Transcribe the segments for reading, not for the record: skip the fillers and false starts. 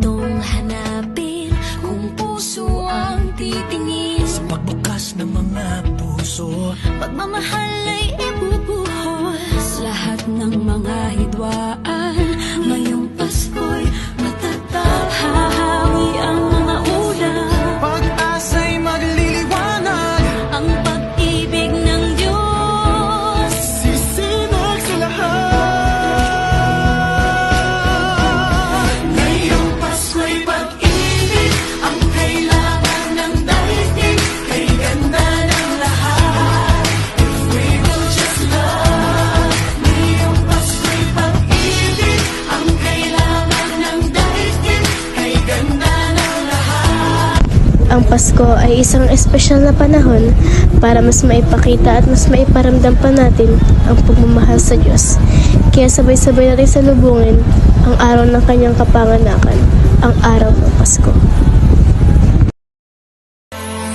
itong hanapin kung puso ang titingin. Sa pagbukas ng mga puso, Pagmamahal ay ibubuhos. Lahat ng mga hidwaan ngayong Pasko'y matatag. Hahawi ang mga ulan, pag-asa'y magliliwanag. ang pag-ibig ng Diyos Sisinag sa lahat. ngayong Pasko'y pag-ibig ang kailangan ng daigdig. Kay ganda ng lahat, if we will just love. Ngayong Pasko'y pag-ibig ang kailangan ng daigdig. Kay ganda ng lahat. Ang Pasko ay isang espesyal na panahon para mas maipakita at mas maiparamdam pa natin ang pagmamahal sa Diyos. Kaya sabay-sabay natin salubungin ang araw ng kanyang kapanganakan, ang araw ng Pasko.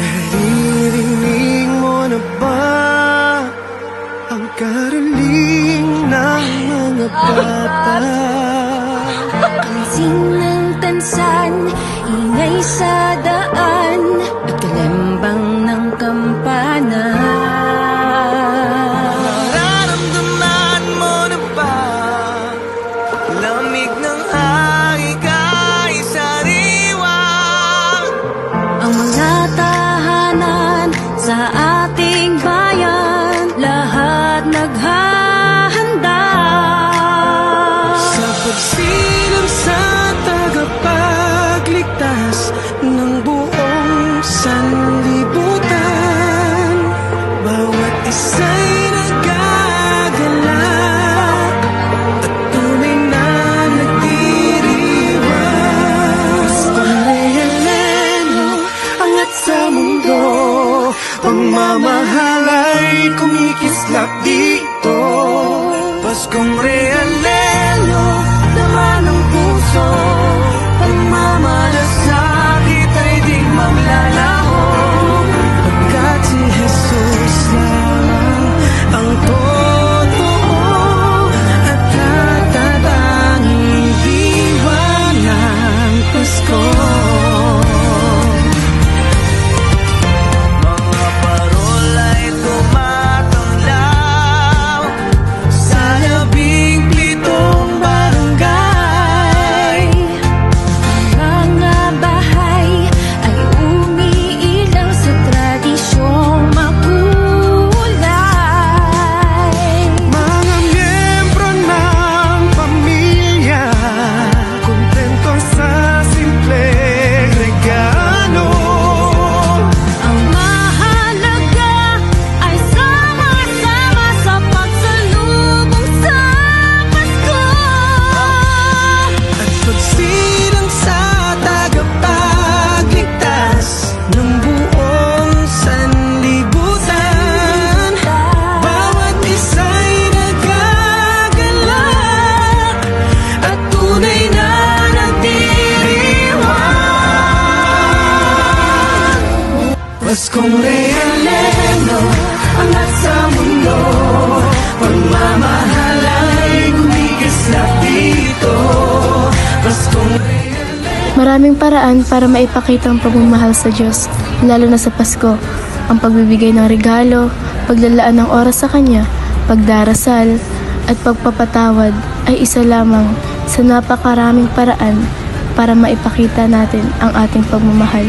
Naririnig mo na ba ang karaling ng mga bata? Kansing ng tansan, ingay sa daan, at kalembang ng kampana. Nararamdaman mo na ba lamig ng hangikay sariwa? Ang mga tahanan sa ating bayan, lahat naghahanda. Sa pagsilong sa tagapagligtas ng buong sanlibutan, bawat isa'y nagagalak at tunay na nagdiriwas. Pangreheleno angat sa mundo, pagmamahal ay kumikislap dito. Paskong realelo, laman ng puso, pagmamalasakit ay di maglalaho. Pagkat si Jesus lamang ang totoo at tatatanging diwa ng Pasko. Mga parol ay tumatanglaw sa 17 barangay. Mga bahay ay umiilaw sa tradisyong makulay. Mga miyembro ng pamilya, kontento sa simpleng regalo. Ang mahalaga ay sama-sama sa pagsalubong sa Pasko. At pagsilang sa tagapagligtas ng buong sanlibutan, bawat isa'y nagagalak at tunay na nagdiriwang. Paskong realelo angat sa mundo, pagmamahal ay kumikislap dito. Paskong Maraming paraan para maipakita ang pagmamahal sa Diyos, lalo na sa Pasko. Ang pagbibigay ng regalo, paglalaan ng oras sa Kanya, pagdarasal, at pagpapatawad ay isa lamang sa napakaraming paraan para maipakita natin ang ating pagmamahal.